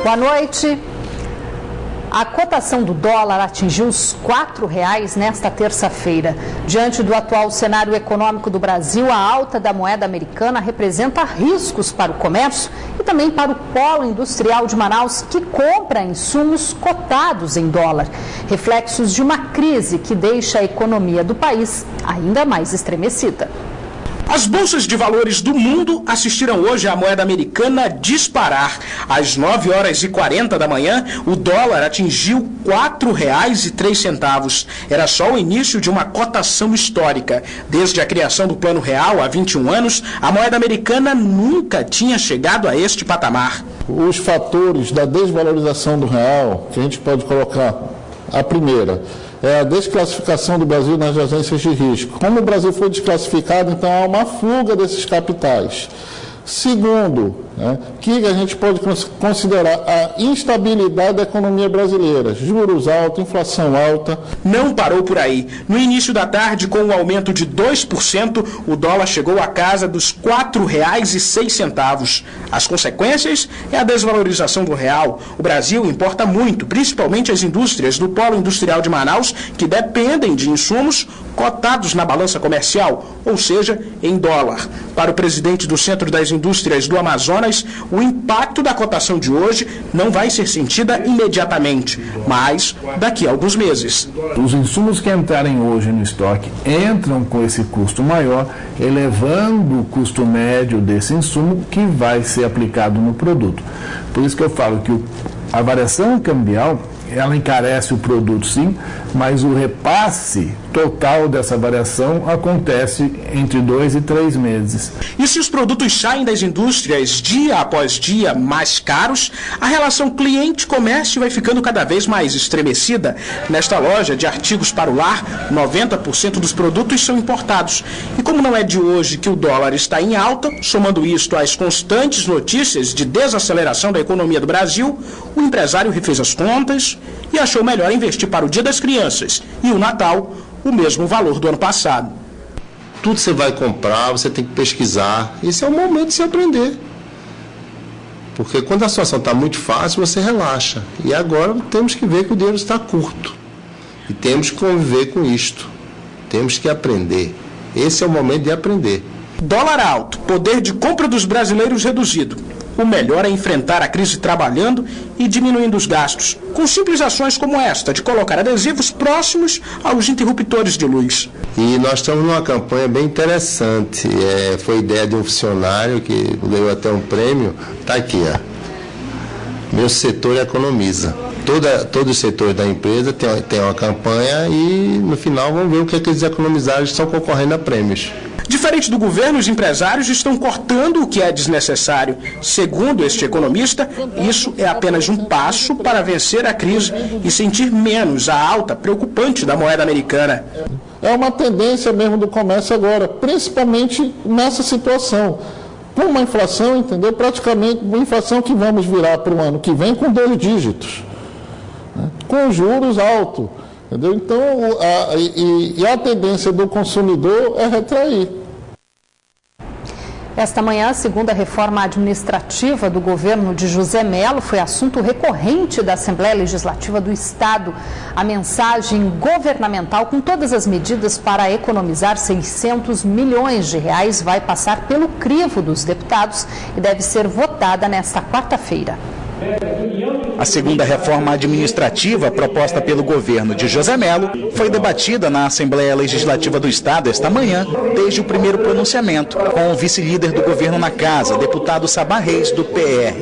Boa noite. A cotação do dólar atingiu os R$ 4,00 nesta terça-feira. Diante do atual cenário econômico do Brasil, a alta da moeda americana representa riscos para o comércio e também para o polo industrial de Manaus, que compra insumos cotados em dólar. Reflexos de uma crise que deixa a economia do país ainda mais estremecida. As bolsas de valores do mundo assistiram hoje a moeda americana disparar. Às 9h40 da manhã, o dólar atingiu R$ 4,03. Era só o início de uma cotação histórica. Desde a criação do Plano Real, há 21 anos, a moeda americana nunca tinha chegado a este patamar. Os fatores da desvalorização do real, que a gente pode colocar, a primeira é a desclassificação do Brasil nas agências de risco. Como o Brasil foi desclassificado, então há uma fuga desses capitais. Segundo, que a gente pode considerar a instabilidade da economia brasileira. Juros altos, inflação alta. Não parou por aí. No início da tarde, com um aumento de 2%, o dólar chegou à casa dos R$ 4,06. As consequências é a desvalorização do real. O Brasil importa muito, principalmente as indústrias do polo industrial de Manaus, que dependem de insumos cotados na balança comercial, ou seja, em dólar. Para o presidente do Centro das Indústrias do Amazonas, o impacto da cotação de hoje não vai ser sentida imediatamente, mas daqui a alguns meses. Os insumos que entrarem hoje no estoque entram com esse custo maior, elevando o custo médio desse insumo que vai ser aplicado no produto. Por isso que eu falo que a variação cambial, ela encarece o produto sim, mas o repasse total dessa variação acontece entre 2 e 3 meses. E se os produtos saem das indústrias dia após dia mais caros, a relação cliente-comércio vai ficando cada vez mais estremecida. Nesta loja de artigos para o lar, 90% dos produtos são importados. E como não é de hoje que o dólar está em alta, somando isto às constantes notícias de desaceleração da economia do Brasil, o empresário refez as contas e achou melhor investir para o Dia das Crianças e o Natal o mesmo valor do ano passado. Tudo que você vai comprar, você tem que pesquisar. Esse é o momento de se aprender. Porque quando a situação está muito fácil, você relaxa. E agora temos que ver que o dinheiro está curto. E temos que conviver com isto. Temos que aprender. Esse é o momento de aprender. Dólar alto, poder de compra dos brasileiros reduzido. O melhor é enfrentar a crise trabalhando e diminuindo os gastos, com simples ações como esta, de colocar adesivos próximos aos interruptores de luz. E nós estamos numa campanha bem interessante. Foi ideia de um funcionário que ganhou até um prêmio. Está aqui, ó. Meu setor economiza. Todos os setores da empresa tem uma campanha e no final vamos ver o que aqueles economizados estão concorrendo a prêmios. Diferente do governo, os empresários estão cortando o que é desnecessário. Segundo este economista, isso é apenas um passo para vencer a crise e sentir menos a alta preocupante da moeda americana. É uma tendência mesmo do comércio agora, principalmente nessa situação. Com uma inflação, entendeu? Praticamente uma inflação que vamos virar para o ano que vem com 2 dígitos, né? Com juros altos. Entendeu? Então, a tendência do consumidor é retrair. Esta manhã, a segunda reforma administrativa do governo de José Mello foi assunto recorrente da Assembleia Legislativa do Estado. A mensagem governamental com todas as medidas para economizar R$600 milhões vai passar pelo crivo dos deputados e deve ser votada nesta quarta-feira. A segunda reforma administrativa proposta pelo governo de José Mello foi debatida na Assembleia Legislativa do Estado esta manhã, desde o primeiro pronunciamento, com o vice-líder do governo na casa, deputado Sabá Reis, do PR.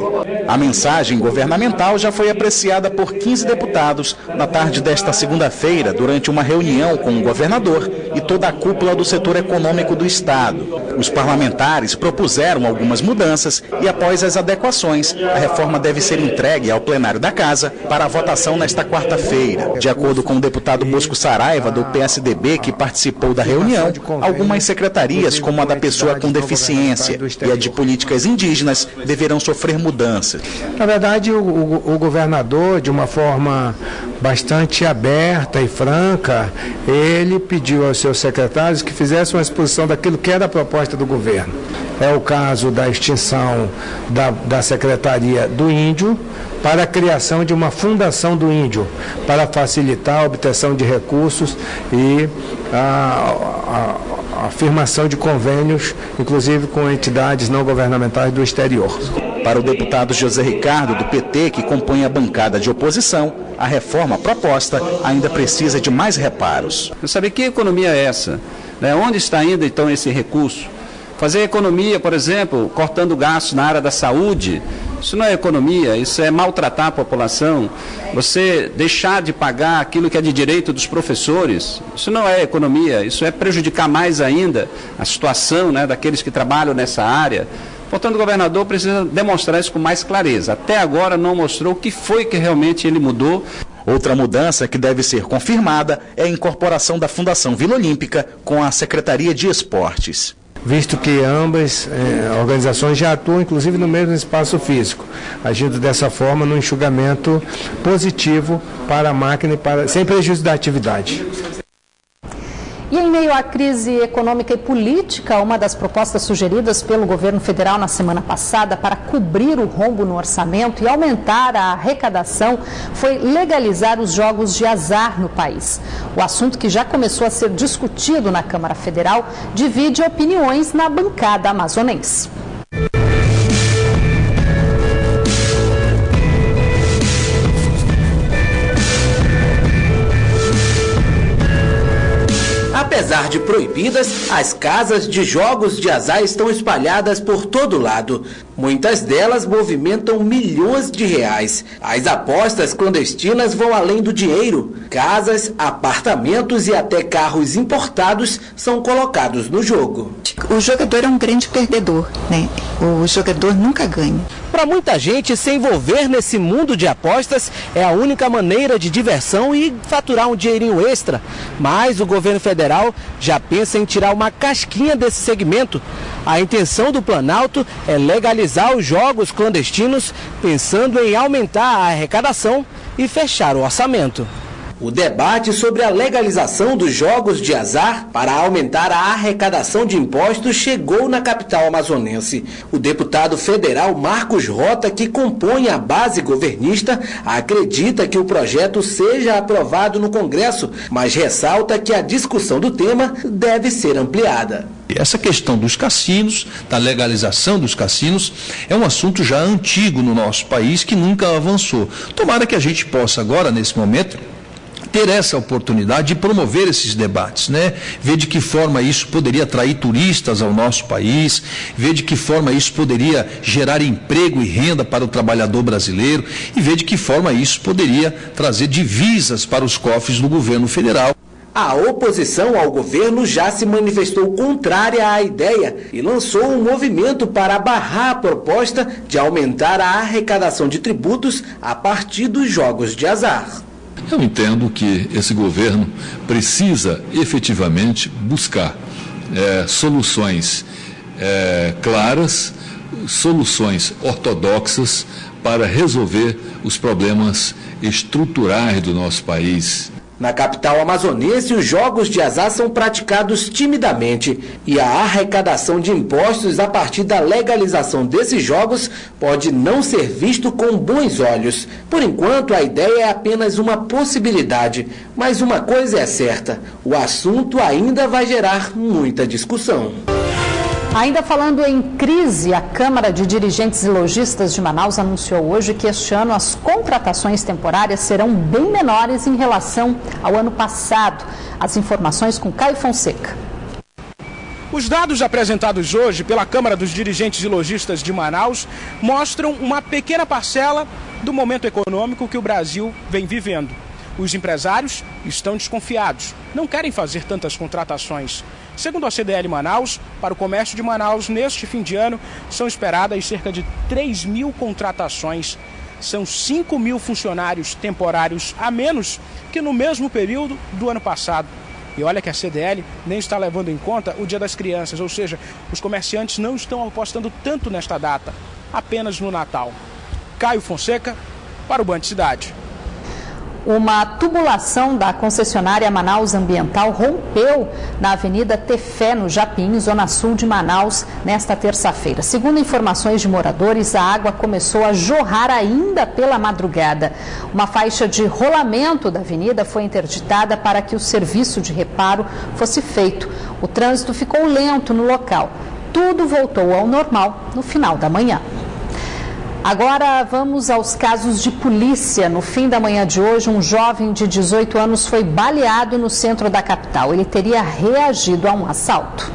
A mensagem governamental já foi apreciada por 15 deputados na tarde desta segunda-feira, durante uma reunião com o governador e toda a cúpula do setor econômico do Estado. Os parlamentares propuseram algumas mudanças e, após as adequações, a reforma deve ser entregue ao plenário da Casa para a votação nesta quarta-feira. De acordo com o deputado Bosco Saraiva, do PSDB, que participou da reunião, algumas secretarias, como a da pessoa com deficiência e a de políticas indígenas, deverão sofrer mudanças. Na verdade, o governador, de uma forma bastante aberta e franca, ele pediu aos seus secretários que fizessem uma exposição daquilo que era a proposta do governo. É o caso da extinção da Secretaria do Índio para a criação de uma Fundação do Índio, para facilitar a obtenção de recursos e a afirmação de convênios, inclusive com entidades não governamentais do exterior. Para o deputado José Ricardo, do PT, que compõe a bancada de oposição, a reforma proposta ainda precisa de mais reparos. Eu saber que economia é essa? Onde está ainda, então, esse recurso? Fazer economia, por exemplo, cortando gastos na área da saúde, isso não é economia, isso é maltratar a população. Você deixar de pagar aquilo que é de direito dos professores, isso não é economia, isso é prejudicar mais ainda a situação, daqueles que trabalham nessa área. Portanto, o governador precisa demonstrar isso com mais clareza. Até agora não mostrou o que foi que realmente ele mudou. Outra mudança que deve ser confirmada é a incorporação da Fundação Vila Olímpica com a Secretaria de Esportes. Visto que ambas organizações já atuam, inclusive, no mesmo espaço físico, agindo dessa forma no enxugamento positivo para a máquina e sem prejuízo da atividade. E em meio à crise econômica e política, uma das propostas sugeridas pelo governo federal na semana passada para cobrir o rombo no orçamento e aumentar a arrecadação foi legalizar os jogos de azar no país. O assunto, que já começou a ser discutido na Câmara Federal, divide opiniões na bancada amazonense. Apesar de proibidas, as casas de jogos de azar estão espalhadas por todo lado. Muitas delas movimentam milhões de reais. As apostas clandestinas vão além do dinheiro. Casas, apartamentos e até carros importados são colocados no jogo. O jogador é um grande perdedor, O jogador nunca ganha. Para muita gente, se envolver nesse mundo de apostas é a única maneira de diversão e faturar um dinheirinho extra. Mas o governo federal já pensa em tirar uma casquinha desse segmento. A intenção do Planalto é legalizar os jogos clandestinos, pensando em aumentar a arrecadação e fechar o orçamento. O debate sobre a legalização dos jogos de azar para aumentar a arrecadação de impostos chegou na capital amazonense. O deputado federal Marcos Rota, que compõe a base governista, acredita que o projeto seja aprovado no Congresso, mas ressalta que a discussão do tema deve ser ampliada. Essa questão dos cassinos, da legalização dos cassinos, é um assunto já antigo no nosso país que nunca avançou. Tomara que a gente possa agora, nesse momento, ter essa oportunidade de promover esses debates, Ver de que forma isso poderia atrair turistas ao nosso país, ver de que forma isso poderia gerar emprego e renda para o trabalhador brasileiro e ver de que forma isso poderia trazer divisas para os cofres do governo federal. A oposição ao governo já se manifestou contrária à ideia e lançou um movimento para barrar a proposta de aumentar a arrecadação de tributos a partir dos jogos de azar. Eu entendo que esse governo precisa efetivamente buscar soluções claras, soluções ortodoxas para resolver os problemas estruturais do nosso país. Na capital amazonense, os jogos de azar são praticados timidamente e a arrecadação de impostos a partir da legalização desses jogos pode não ser visto com bons olhos. Por enquanto, a ideia é apenas uma possibilidade, mas uma coisa é certa, o assunto ainda vai gerar muita discussão. Ainda falando em crise, a Câmara de Dirigentes e Lojistas de Manaus anunciou hoje que este ano as contratações temporárias serão bem menores em relação ao ano passado. As informações com Caio Fonseca. Os dados apresentados hoje pela Câmara dos Dirigentes e Lojistas de Manaus mostram uma pequena parcela do momento econômico que o Brasil vem vivendo. Os empresários estão desconfiados, não querem fazer tantas contratações. Segundo a CDL Manaus, para o comércio de Manaus, neste fim de ano, são esperadas cerca de 3.000 contratações. São 5.000 funcionários temporários a menos que no mesmo período do ano passado. E olha que a CDL nem está levando em conta o Dia das Crianças, ou seja, os comerciantes não estão apostando tanto nesta data, apenas no Natal. Caio Fonseca, para o Band Cidade. Uma tubulação da concessionária Manaus Ambiental rompeu na Avenida Tefé, no Japim, zona sul de Manaus, nesta terça-feira. Segundo informações de moradores, a água começou a jorrar ainda pela madrugada. Uma faixa de rolamento da avenida foi interditada para que o serviço de reparo fosse feito. O trânsito ficou lento no local. Tudo voltou ao normal no final da manhã. Agora vamos aos casos de polícia. No fim da manhã de hoje, um jovem de 18 anos foi baleado no centro da capital. Ele teria reagido a um assalto.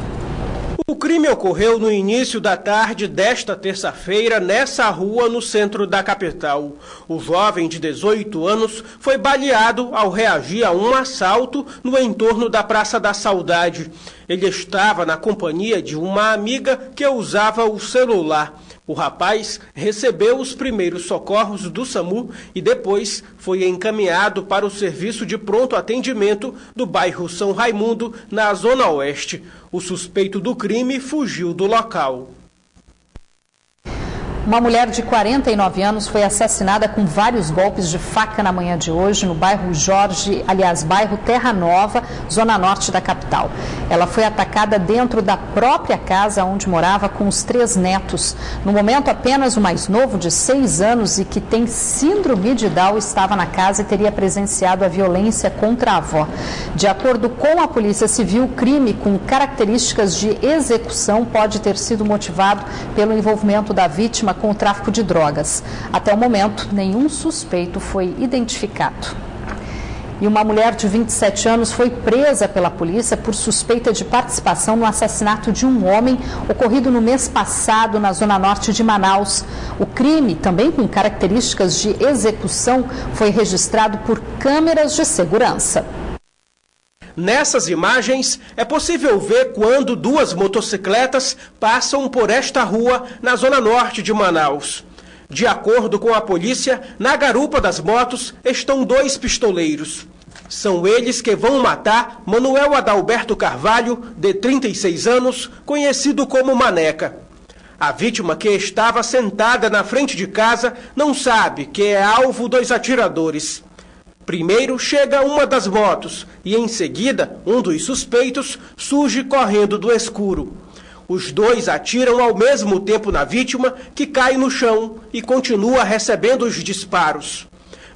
O crime ocorreu no início da tarde desta terça-feira, nessa rua no centro da capital. O jovem de 18 anos foi baleado ao reagir a um assalto no entorno da Praça da Saudade. Ele estava na companhia de uma amiga que usava o celular. O rapaz recebeu os primeiros socorros do SAMU e depois foi encaminhado para o serviço de pronto atendimento do bairro São Raimundo, na Zona Oeste. O suspeito do crime fugiu do local. Uma mulher de 49 anos foi assassinada com vários golpes de faca na manhã de hoje no bairro bairro Terra Nova, zona norte da capital. Ela foi atacada dentro da própria casa onde morava com os 3 netos. No momento, apenas o mais novo, de 6 anos e que tem síndrome de Down, estava na casa e teria presenciado a violência contra a avó. De acordo com a Polícia Civil, o crime com características de execução pode ter sido motivado pelo envolvimento da vítima com o tráfico de drogas. Até o momento, nenhum suspeito foi identificado. E uma mulher de 27 anos foi presa pela polícia por suspeita de participação no assassinato de um homem ocorrido no mês passado na zona norte de Manaus. O crime, também com características de execução, foi registrado por câmeras de segurança. Nessas imagens, é possível ver quando 2 motocicletas passam por esta rua na zona norte de Manaus. De acordo com a polícia, na garupa das motos estão 2 pistoleiros. São eles que vão matar Manuel Adalberto Carvalho, de 36 anos, conhecido como Maneca. A vítima, que estava sentada na frente de casa, não sabe que é alvo dos atiradores. Primeiro chega uma das motos e, em seguida, um dos suspeitos surge correndo do escuro. Os 2 atiram ao mesmo tempo na vítima, que cai no chão e continua recebendo os disparos.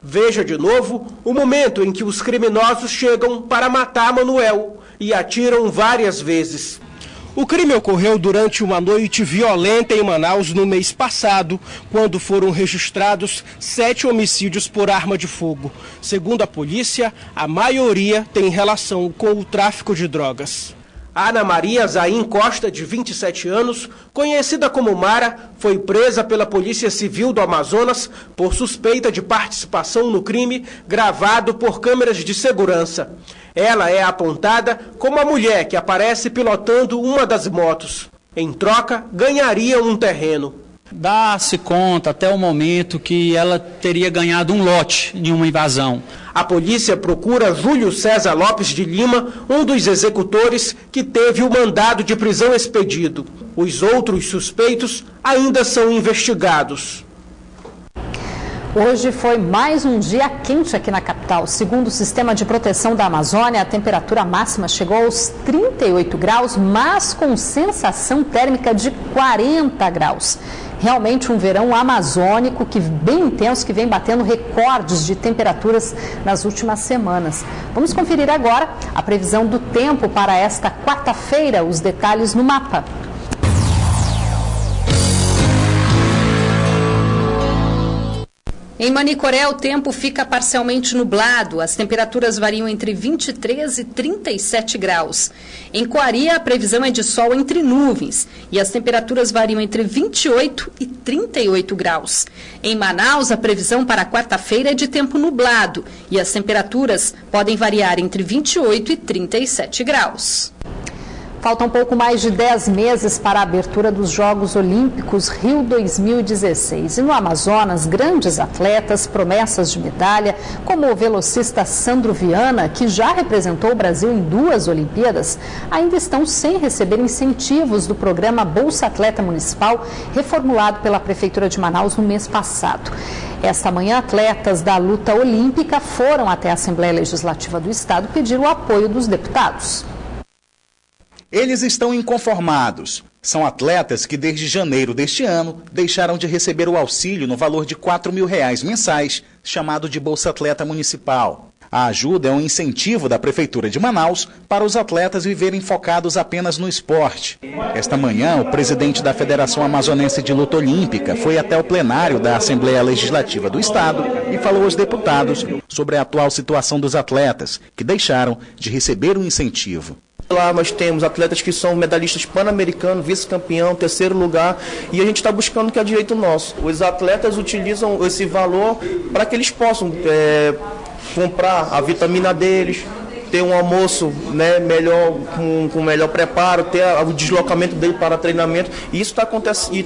Veja de novo o momento em que os criminosos chegam para matar Manuel e atiram várias vezes. O crime ocorreu durante uma noite violenta em Manaus no mês passado, quando foram registrados 7 homicídios por arma de fogo. Segundo a polícia, a maioria tem relação com o tráfico de drogas. Ana Maria Zain Costa, de 27 anos, conhecida como Mara, foi presa pela Polícia Civil do Amazonas por suspeita de participação no crime gravado por câmeras de segurança. Ela é apontada como a mulher que aparece pilotando uma das motos. Em troca, ganharia um terreno. Dá-se conta até o momento que ela teria ganhado um lote em uma invasão. A polícia procura Júlio César Lopes de Lima, um dos executores que teve o mandado de prisão expedido. Os outros suspeitos ainda são investigados. Hoje foi mais um dia quente aqui na capital. Segundo o Sistema de Proteção da Amazônia, a temperatura máxima chegou aos 38 graus, mas com sensação térmica de 40 graus. Realmente um verão amazônico bem intenso, que vem batendo recordes de temperaturas nas últimas semanas. Vamos conferir agora a previsão do tempo para esta quarta-feira, os detalhes no mapa. Em Manicoré, o tempo fica parcialmente nublado. As temperaturas variam entre 23 e 37 graus. Em Coari, a previsão é de sol entre nuvens e as temperaturas variam entre 28 e 38 graus. Em Manaus, a previsão para quarta-feira é de tempo nublado e as temperaturas podem variar entre 28 e 37 graus. Faltam pouco mais de 10 meses para a abertura dos Jogos Olímpicos Rio 2016. E no Amazonas, grandes atletas, promessas de medalha, como o velocista Sandro Viana, que já representou o Brasil em 2 Olimpíadas, ainda estão sem receber incentivos do programa Bolsa Atleta Municipal, reformulado pela Prefeitura de Manaus no mês passado. Esta manhã, atletas da luta olímpica foram até a Assembleia Legislativa do Estado pedir o apoio dos deputados. Eles estão inconformados. São atletas que desde janeiro deste ano deixaram de receber o auxílio no valor de R$ 4.000 mensais, chamado de Bolsa Atleta Municipal. A ajuda é um incentivo da Prefeitura de Manaus para os atletas viverem focados apenas no esporte. Esta manhã, o presidente da Federação Amazonense de Luta Olímpica foi até o plenário da Assembleia Legislativa do Estado e falou aos deputados sobre a atual situação dos atletas, que deixaram de receber o incentivo. Lá nós temos atletas que são medalhistas pan-americanos, vice-campeão, 3º lugar, e a gente está buscando o que é direito nosso. Os atletas utilizam esse valor para que eles possam comprar a vitamina deles, ter um almoço, né, melhor, com melhor preparo, ter o deslocamento dele para treinamento, e isso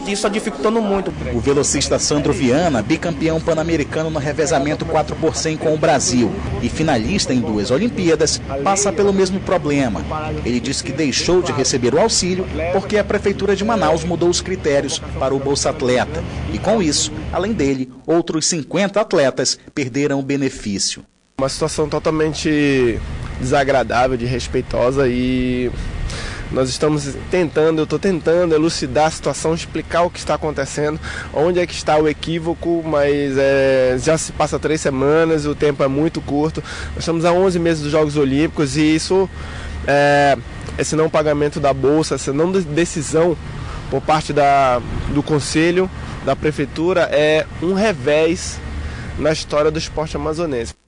está dificultando muito. O velocista Sandro Viana, bicampeão pan-americano no revezamento 4x100 com o Brasil e finalista em 2 Olimpíadas, passa pelo mesmo problema. Ele diz que deixou de receber o auxílio porque a Prefeitura de Manaus mudou os critérios para o Bolsa Atleta. E com isso, além dele, outros 50 atletas perderam o benefício. Uma situação totalmente desagradável, desrespeitosa, e nós estamos eu estou tentando elucidar a situação, explicar o que está acontecendo, onde é que está o equívoco, mas já se passa 3 semanas, o tempo é muito curto, nós estamos há 11 meses dos Jogos Olímpicos e isso, esse não pagamento da bolsa, essa não decisão por parte do Conselho, da Prefeitura, é um revés na história do esporte amazonense.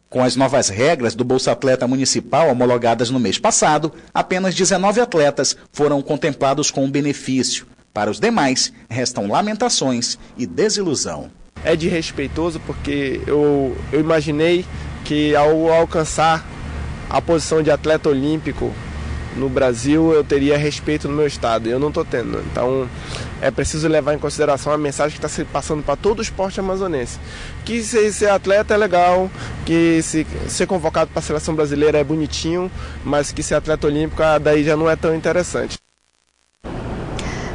Com as novas regras do Bolsa Atleta Municipal homologadas no mês passado, apenas 19 atletas foram contemplados com o benefício. Para os demais, restam lamentações e desilusão. É desrespeitoso porque eu imaginei que ao alcançar a posição de atleta olímpico no Brasil, eu teria respeito no meu estado, e eu não estou tendo. Então, é preciso levar em consideração a mensagem que está se passando para todo o esporte amazonense. Que ser atleta é legal, que ser convocado para a seleção brasileira é bonitinho, mas que ser atleta olímpico daí já não é tão interessante.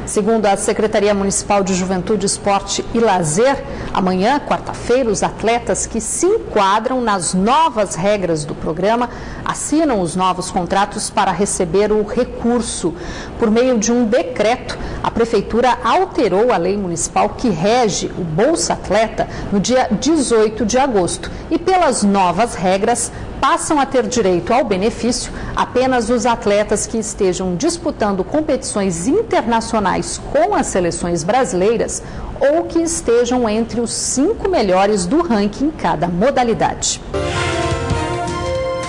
Segundo a Secretaria Municipal de Juventude, Esporte e Lazer, amanhã, quarta-feira, os atletas que se enquadram nas novas regras do programa assinam os novos contratos para receber o recurso. Por meio de um decreto, a Prefeitura alterou a lei municipal que rege o Bolsa Atleta no dia 18 de agosto. E pelas novas regras, passam a ter direito ao benefício apenas os atletas que estejam disputando competições internacionais com as seleções brasileiras ou que estejam entre os 5 melhores do ranking em cada modalidade.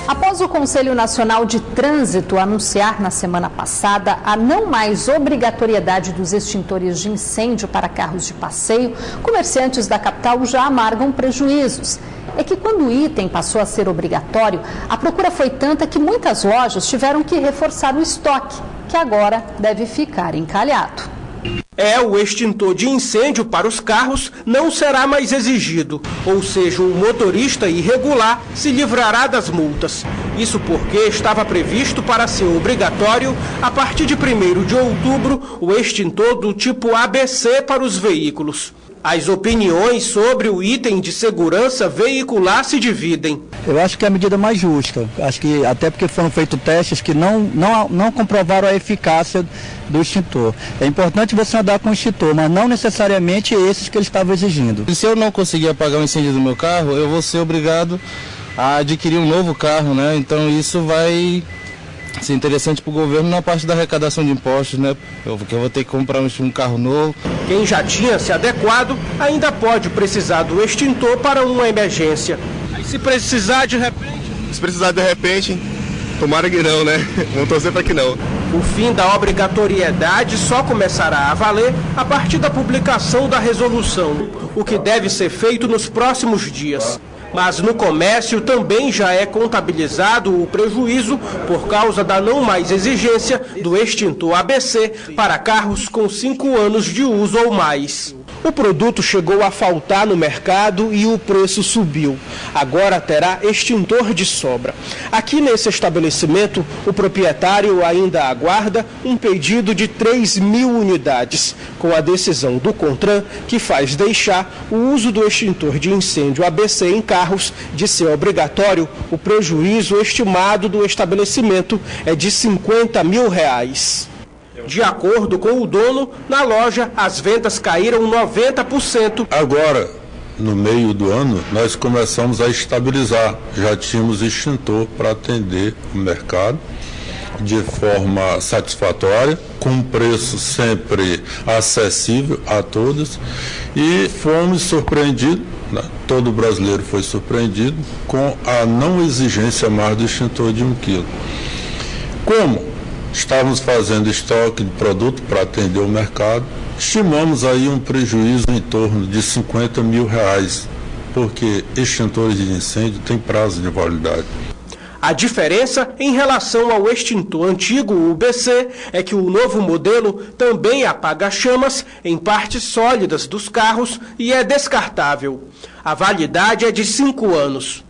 Após o Conselho Nacional de Trânsito anunciar na semana passada a não mais obrigatoriedade dos extintores de incêndio para carros de passeio, comerciantes da capital já amargam prejuízos. É que quando o item passou a ser obrigatório, a procura foi tanta que muitas lojas tiveram que reforçar o estoque, que agora deve ficar encalhado. O extintor de incêndio para os carros não será mais exigido, ou seja, o motorista irregular se livrará das multas. Isso porque estava previsto para ser obrigatório, a partir de 1º de outubro, o extintor do tipo ABC para os veículos. As opiniões sobre o item de segurança veicular se dividem. Eu acho que é a medida mais justa. Acho que até porque foram feitos testes que não comprovaram a eficácia do extintor. É importante você andar com o extintor, mas não necessariamente esses que eles estavam exigindo. Se eu não conseguir apagar o incêndio do meu carro, eu vou ser obrigado a adquirir um novo carro, né? Então isso vai ser interessante para o governo na parte da arrecadação de impostos, né? Porque eu vou ter que comprar um carro novo. Quem já tinha se adequado ainda pode precisar do extintor para uma emergência. E se precisar de repente? Se precisar de repente, tomara que não, né? Vamos torcer para que não. O fim da obrigatoriedade só começará a valer a partir da publicação da resolução, o que deve ser feito nos próximos dias. Mas no comércio também já é contabilizado o prejuízo por causa da não mais exigência do extintor ABC para carros com 5 anos de uso ou mais. O produto chegou a faltar no mercado e o preço subiu. Agora terá extintor de sobra. Aqui nesse estabelecimento, o proprietário ainda aguarda um pedido de 3.000 unidades, com a decisão do CONTRAN, que faz deixar o uso do extintor de incêndio ABC em carros de ser obrigatório. O prejuízo estimado do estabelecimento é de R$50 mil. De acordo com o dono, na loja as vendas caíram 90%. Agora, no meio do ano, nós começamos a estabilizar. Já tínhamos extintor para atender o mercado de forma satisfatória, com preço sempre acessível a todos, e fomos surpreendidos, né? Todo brasileiro foi surpreendido com a não exigência mais do extintor de 1 quilo. Como estávamos fazendo estoque de produto para atender o mercado, estimamos aí um prejuízo em torno de R$50 mil, porque extintores de incêndio têm prazo de validade. A diferença em relação ao extintor antigo, o BC, é que o novo modelo também apaga chamas em partes sólidas dos carros e é descartável. A validade é de 5 anos.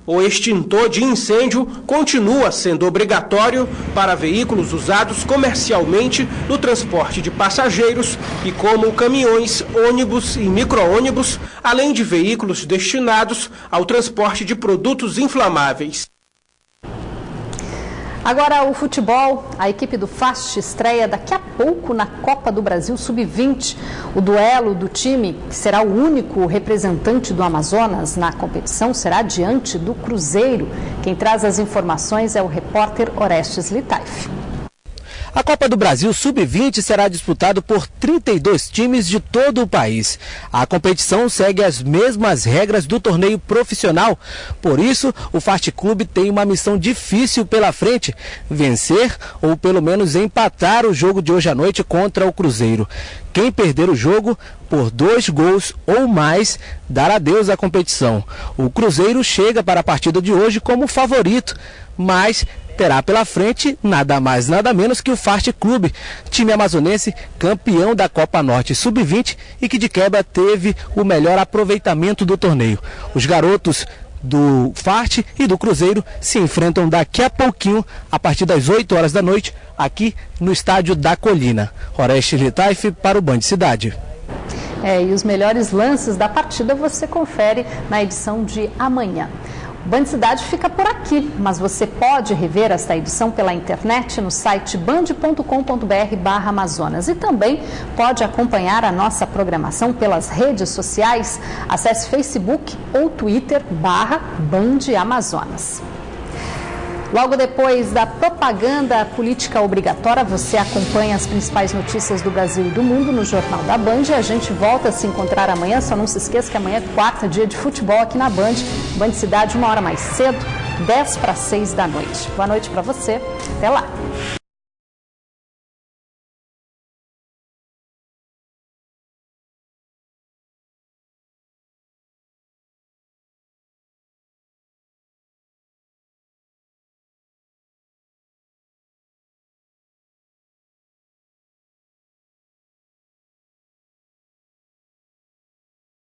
O extintor de incêndio continua sendo obrigatório para veículos usados comercialmente no transporte de passageiros e como caminhões, ônibus e micro-ônibus, além de veículos destinados ao transporte de produtos inflamáveis. Agora o futebol, a equipe do FAST estreia daqui a pouco na Copa do Brasil Sub-20. O duelo do time, que será o único representante do Amazonas na competição, será diante do Cruzeiro. Quem traz as informações é o repórter Orestes Litaif. A Copa do Brasil Sub-20 será disputada por 32 times de todo o país. A competição segue as mesmas regras do torneio profissional. Por isso, o Fast Clube tem uma missão difícil pela frente: vencer ou pelo menos empatar o jogo de hoje à noite contra o Cruzeiro. Quem perder o jogo por 2 gols ou mais dará adeus à competição. O Cruzeiro chega para a partida de hoje como favorito, mas terá pela frente nada mais, nada menos que o Fast Clube, time amazonense campeão da Copa Norte Sub-20 e que de quebra teve o melhor aproveitamento do torneio. Os garotos do Fast e do Cruzeiro se enfrentam daqui a pouquinho, a partir das 8 horas da noite, aqui no Estádio da Colina. Orestes Litaif para o Band Cidade. E os melhores lances da partida você confere na edição de amanhã. O Band Cidade fica por aqui, mas você pode rever esta edição pela internet no site band.com.br/Amazonas e também pode acompanhar a nossa programação pelas redes sociais. Acesse Facebook ou Twitter /BandAmazonas. Logo depois da propaganda política obrigatória, você acompanha as principais notícias do Brasil e do mundo no Jornal da Band. A gente volta a se encontrar amanhã, só não se esqueça que amanhã é quarta, dia de futebol aqui na Band. Band Cidade, 1 hora mais cedo, 5:50. Boa noite para você, até lá.